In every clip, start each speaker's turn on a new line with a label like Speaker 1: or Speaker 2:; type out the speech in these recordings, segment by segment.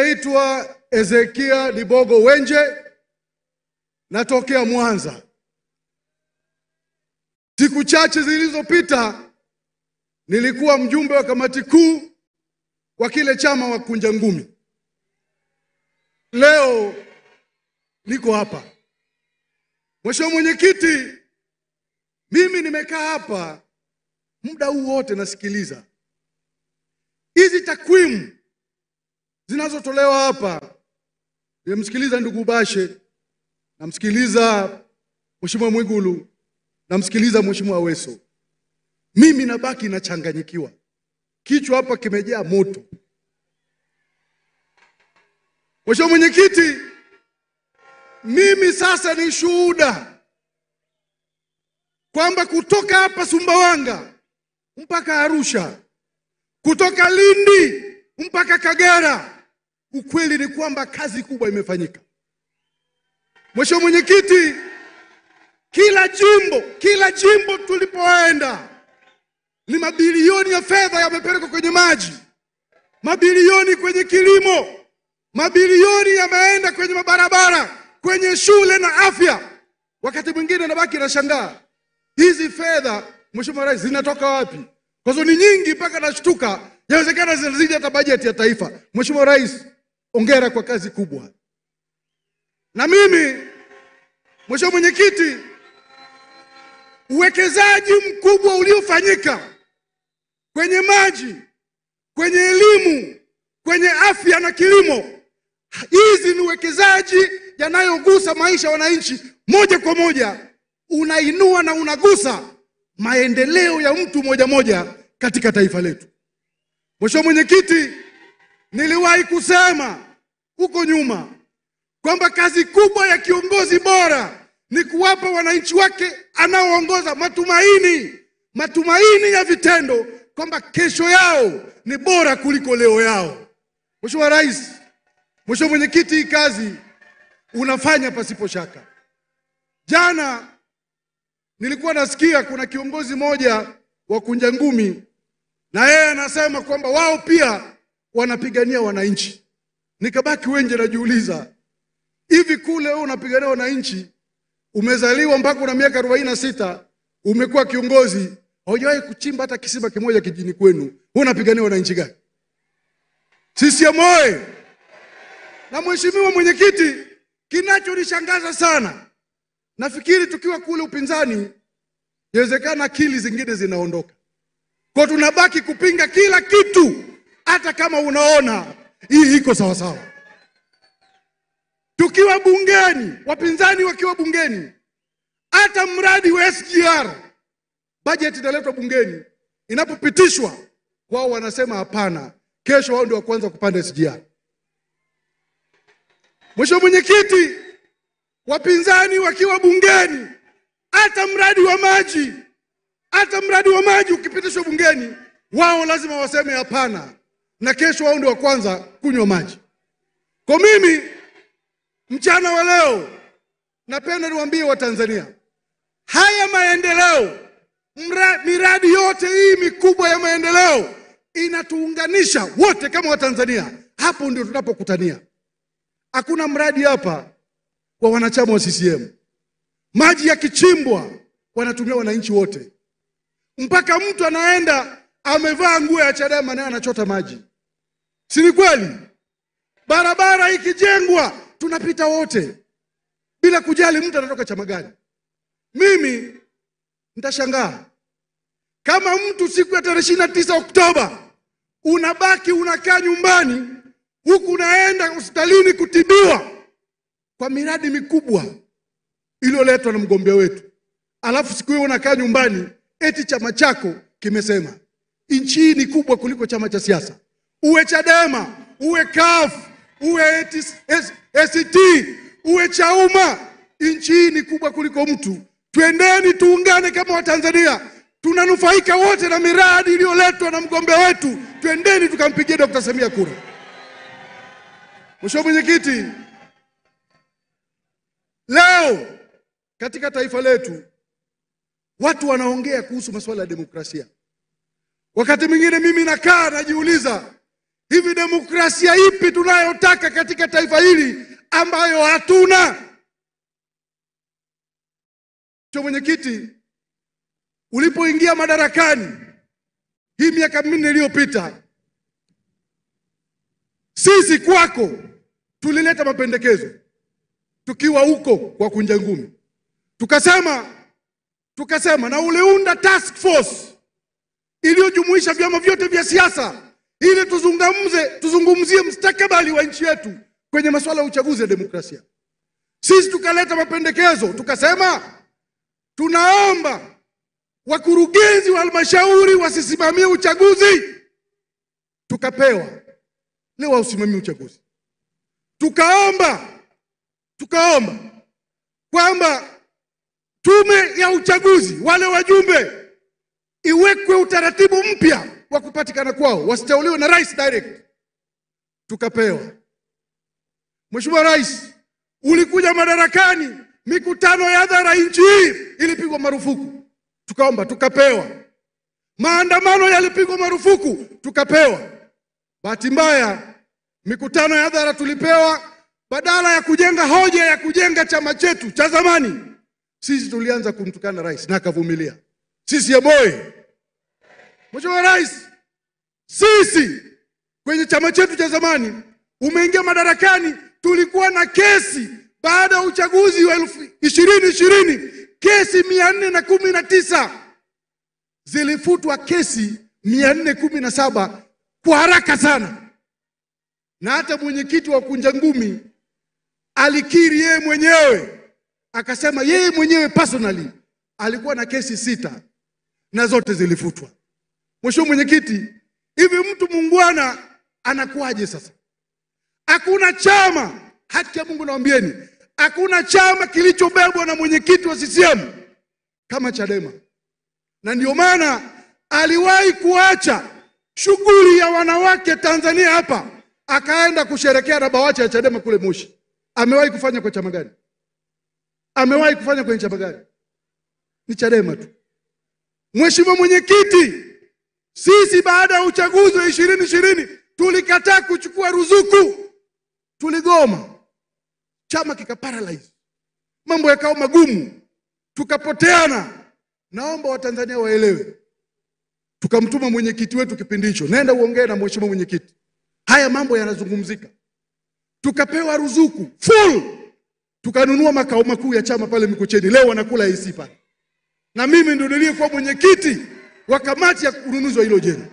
Speaker 1: naitwa Ezekia Dibogo Wenje, natokea Mwanza. Siku chache zilizopita nilikuwa mjumbe wa kamati kuu wa kile chama wa Kunja Ngumi. Leo niko hapa. Mheshimiwa Mwenyekiti, mimi nimekaa hapa muda huu wote nasikiliza hizi takwimu zinazotolewa hapa. Nimemsikiliza ndugu Bashe, namsikiliza Mheshimiwa Mwigulu, namsikiliza Mheshimiwa Aweso. Mimi nabaki nachanganyikiwa. Kichwa hapa kimejaa moto. Mheshimiwa Mwenyekiti, mimi sasa ni shuhuda kwamba kutoka hapa Sumbawanga mpaka Arusha, kutoka Lindi mpaka Kagera, ukweli ni kwamba kazi kubwa imefanyika. Mheshimiwa Mwenyekiti, kila jimbo tulipoenda ni mabilioni ya fedha yamepelekwa kwenye maji, mabilioni kwenye kilimo, mabilioni yameenda kwenye mabarabara, kwenye shule na afya. Wakati mwingine nabaki nashangaa, hizi fedha Mheshimiwa Rais zinatoka wapi? Kwa sababu ni nyingi mpaka nashtuka, yawezekana zinazidi hata bajeti ya taifa. Mheshimiwa Rais, hongera kwa kazi kubwa. Na mimi Mheshimiwa Mwenyekiti, uwekezaji mkubwa uliofanyika kwenye maji, kwenye elimu, kwenye afya na kilimo, hizi ni uwekezaji yanayogusa maisha ya wananchi moja kwa moja, unainua na unagusa maendeleo ya mtu moja moja katika taifa letu. Mheshimiwa Mwenyekiti, niliwahi kusema huko nyuma kwamba kazi kubwa ya kiongozi bora ni kuwapa wananchi wake anaoongoza matumaini ya vitendo kwamba kesho yao ni bora kuliko leo yao. Mheshimiwa Rais, Mheshimiwa Mwenyekiti, hii kazi unafanya pasipo shaka. Jana nilikuwa nasikia kuna kiongozi moja wa Kunja Ngumi, na yeye anasema kwamba wao pia wanapigania wananchi. Nikabaki wenje najiuliza, hivi kule wewe unapigania wananchi, umezaliwa mpaka una miaka 46, umekuwa kiongozi, haujawahi kuchimba hata kisima kimoja kijini kwenu, wewe unapigania wananchi gani? CCM oyee! Na Mheshimiwa Mwenyekiti, kinachonishangaza sana, nafikiri tukiwa kule upinzani inawezekana akili zingine zinaondoka, kwa tunabaki kupinga kila kitu hata kama unaona hii iko sawa sawa. Tukiwa bungeni, wapinzani wakiwa bungeni, hata mradi wa SGR budget inaletwa bungeni, inapopitishwa wao wanasema hapana, kesho wao ndio wa kwanza kupanda SGR. Mheshimiwa Mwenyekiti, wapinzani wakiwa bungeni, hata mradi wa maji ukipitishwa bungeni, wao lazima waseme hapana, na kesho wao ndio wa kwanza kunywa maji. Kwa mimi mchana wa leo napenda niwaambie Watanzania, haya maendeleo, miradi yote hii mikubwa ya maendeleo inatuunganisha wote kama Watanzania. Hapo ndio tunapokutania. Hakuna mradi hapa kwa wanachama wa CCM. Maji yakichimbwa wanatumia wananchi wote. Mpaka mtu anaenda amevaa nguo ya Chadema na anachota maji. Si ni kweli? Barabara ikijengwa tunapita wote bila kujali mtu anatoka chama gani. Mimi nitashangaa kama mtu siku ya 29 Oktoba unabaki unakaa nyumbani huku unaenda hospitalini kutibiwa kwa miradi mikubwa iliyoletwa na mgombea wetu, alafu siku hiyo unakaa nyumbani eti chama chako kimesema. Nchi hii ni kubwa kuliko chama cha siasa. Uwe Chadema, uwe CUF, uwe ACT, uwe Chauma, nchi hii ni kubwa kuliko mtu. Twendeni tuungane kama Watanzania, tunanufaika wote na miradi iliyoletwa na mgombea wetu. Twendeni tukampigie Dr. Samia kura. Mheshimiwa Mwenyekiti, leo katika taifa letu watu wanaongea kuhusu masuala ya demokrasia. Wakati mwingine mimi nakaa najiuliza, Hivi demokrasia ipi tunayotaka katika taifa hili ambayo hatuna? Mwenyekiti, ulipoingia madarakani hii miaka 4 iliyopita, sisi kwako tulileta mapendekezo tukiwa huko kwa kunja ngumi. Tukasema na uliunda task force iliyojumuisha vyama vyote vya siasa ili tuzungumzie mustakabali wa nchi yetu kwenye masuala ya uchaguzi na demokrasia. Sisi tukaleta mapendekezo, tukasema tunaomba wakurugenzi wa halmashauri wasisimamie uchaguzi. Tukapewa leo wausimamie uchaguzi. Tukaomba kwamba tume ya uchaguzi, wale wajumbe, iwekwe utaratibu mpya wa kupatikana kwao, wasiteuliwe na rais direct. Tukapewa. Mheshimiwa Rais, ulikuja madarakani, mikutano ya hadhara nchi hii ilipigwa marufuku. Tukaomba, tukapewa. Maandamano yalipigwa marufuku, tukapewa. Bahati mbaya mikutano ya hadhara tulipewa, badala ya kujenga hoja ya kujenga chama chetu cha zamani, sisi tulianza kumtukana rais na akavumilia. Sisi ya boy. Mheshimiwa Rais, sisi kwenye chama chetu cha zamani, umeingia madarakani, tulikuwa na kesi baada ya uchaguzi wa 2020, kesi 419. Zilifutwa kesi 417 kwa haraka sana. Na hata mwenyekiti wa kunja ngumi alikiri yeye mwenyewe, akasema yeye mwenyewe personally alikuwa na kesi 6 na zote zilifutwa. Mheshimiwa Mwenyekiti, hivi mtu muungwana anakuaje sasa? Hakuna chama, haki ya Mungu naambieni, hakuna chama kilichobebwa na mwenyekiti wa CCM kama Chadema. Na ndio maana aliwahi kuacha shughuli ya wanawake Tanzania hapa, akaenda kusherekea na bawacha ya Chadema kule Moshi. Amewahi kufanya kwa chama gani? Amewahi kufanya kwenye chama gani? Ni Chadema tu. Mheshimiwa Mwenyekiti, sisi baada ya uchaguzi wa 2020 tulikataa kuchukua ruzuku. Tuligoma. Chama kikaparalyze. Mambo yakawa magumu. Tukapoteana. Naomba Watanzania waelewe. Tukamtuma mwenyekiti wetu kipindi hicho, nenda uongee na mheshimiwa mwenyekiti, haya mambo yanazungumzika. Tukapewa ruzuku full. Tukanunua makao makuu ya chama pale Mikocheni. Leo wanakula AC pale. Na mimi ndio niliyekuwa mwenyekiti wa kamati ya ununuzi wa hilo jengo.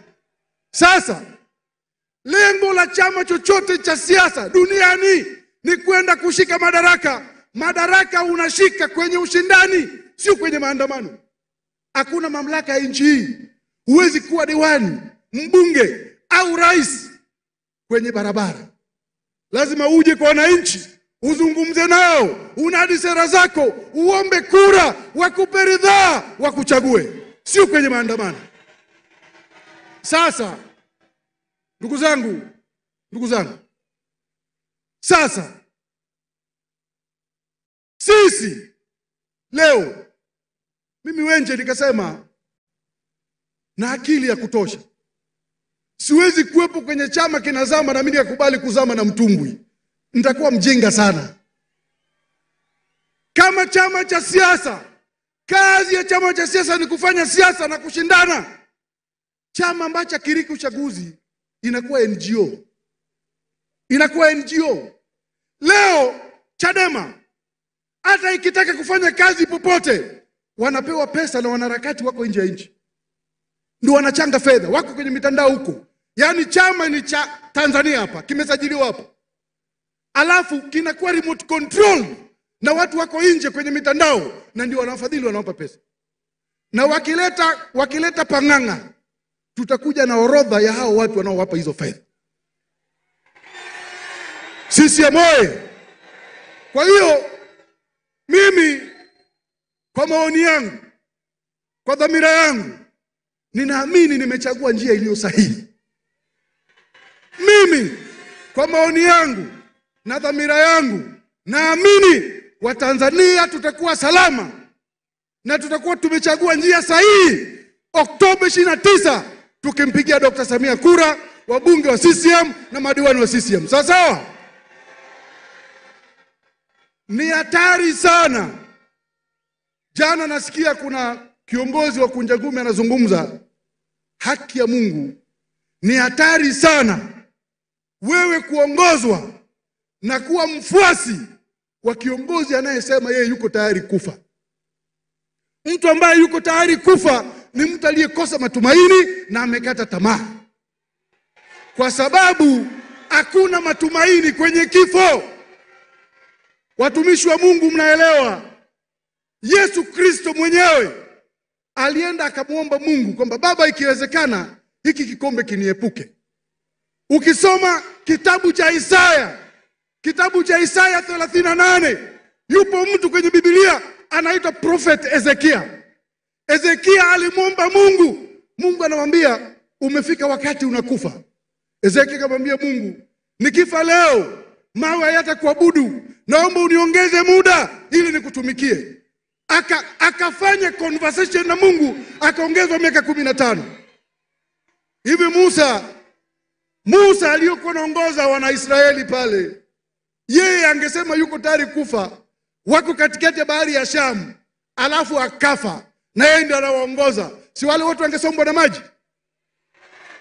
Speaker 1: Sasa lengo la chama chochote cha siasa duniani ni kwenda kushika madaraka. Madaraka unashika kwenye ushindani, sio kwenye maandamano. Hakuna mamlaka ya nchi hii. Huwezi kuwa diwani, mbunge au rais kwenye barabara. Lazima uje kwa wananchi, uzungumze nao, unadi sera zako, uombe kura, wakupe ridhaa, wakuchague, sio kwenye maandamano. Sasa ndugu zangu, sasa sisi leo, mimi Wenje nikasema na akili ya kutosha, siwezi kuwepo kwenye chama kinazama na mimi nikakubali kuzama na mtumbwi. Nitakuwa mjinga sana. Kama chama cha siasa, kazi ya chama cha siasa ni kufanya siasa na kushindana. Chama ambacho kiriki uchaguzi inakuwa NGO. Inakuwa NGO. Leo Chadema hata ikitaka kufanya kazi popote, wanapewa pesa na wanaharakati wako nje ya nchi. Ndio wanachanga fedha, wako kwenye mitandao huko. Yaani chama ni cha Tanzania hapa, kimesajiliwa hapa. Alafu kinakuwa remote control na watu wako nje kwenye mitandao, na ndio wanafadhili, wanawapa pesa. Na wakileta panganga, tutakuja na orodha ya hao watu wanaowapa hizo fedha. Sisi moyo. Kwa hiyo mimi kwa maoni yangu, kwa dhamira yangu, ninaamini nimechagua njia iliyo sahihi. Mimi kwa maoni yangu na dhamira yangu, naamini Watanzania tutakuwa salama na tutakuwa tumechagua njia sahihi. Oktoba 29 tukimpigia Dr. Samia kura, wabunge wa CCM na madiwani wa CCM. Sawa sawa? Ni hatari sana. Jana nasikia kuna kiongozi wa Kunja Ngumi anazungumza, haki ya Mungu, ni hatari sana wewe kuongozwa na kuwa mfuasi wa kiongozi anayesema yeye yuko tayari kufa. Mtu ambaye yuko tayari kufa ni mtu aliyekosa matumaini na amekata tamaa, kwa sababu hakuna matumaini kwenye kifo. Watumishi wa Mungu, mnaelewa, Yesu Kristo mwenyewe alienda akamuomba Mungu kwamba Baba, ikiwezekana hiki kikombe kiniepuke. Ukisoma kitabu cha Isaya 38, yupo mtu kwenye Biblia anaitwa Prophet Ezekia. Ezekia alimuomba Mungu, Mungu anamwambia umefika wakati unakufa. Ezekia akamwambia Mungu, nikifa leo mawe hayatakuabudu, naomba uniongeze muda ili nikutumikie. Akafanya conversation na Mungu, akaongezwa miaka 15. Hivi Musa aliyokuwa anaongoza wana Israeli pale, yeye angesema yuko tayari kufa, wako katikati ya bahari ya Shamu, alafu akafa na yeye ndiye anawaongoza, si wale watu wangesombwa na maji?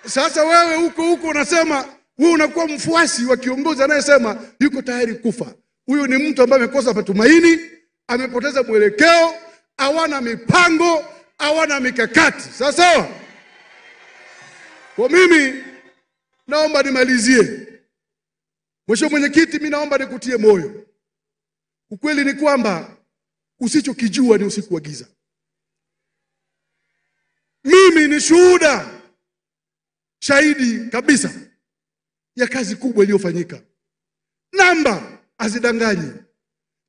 Speaker 1: Sasa wewe huko unasema wewe unakuwa mfuasi wa kiongozi anayesema yuko tayari kufa. Huyo ni mtu ambaye amekosa matumaini, amepoteza mwelekeo, hawana mipango, hawana mikakati. Sasa kwa mimi naomba nimalizie. Mheshimiwa Mwenyekiti, mimi naomba nikutie moyo. Ukweli ni kwamba usichokijua ni usiku wa giza. Mimi ni shuhuda, shahidi kabisa ya kazi kubwa iliyofanyika. Namba hazidanganyi.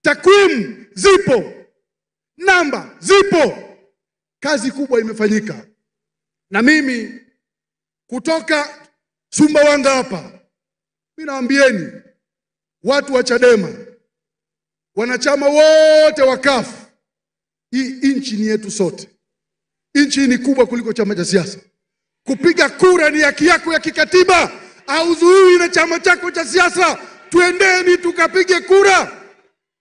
Speaker 1: Takwimu zipo, namba zipo. Kazi kubwa imefanyika. Na mimi kutoka Sumbawanga hapa, mimi naambieni watu wa Chadema, wanachama wote wa CUF, hii nchi ni yetu sote. Nchi ni kubwa kuliko chama cha siasa. Kupiga kura ni haki yako ya kikatiba, hauzuiwi na chama chako cha siasa. Tuendeni tukapige kura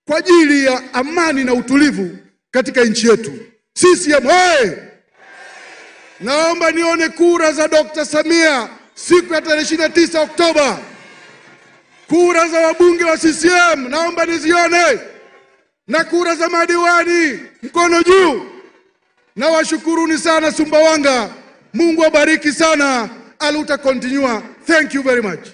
Speaker 1: kwa ajili ya amani na utulivu katika nchi yetu. CCM hoye! Naomba nione kura za Dr. Samia siku ya 29 Oktoba. Kura za wabunge wa CCM naomba nizione, na kura za madiwani mkono juu. Na washukuruni sana Sumbawanga. Mungu abariki sana. Aluta continua. Thank you very much.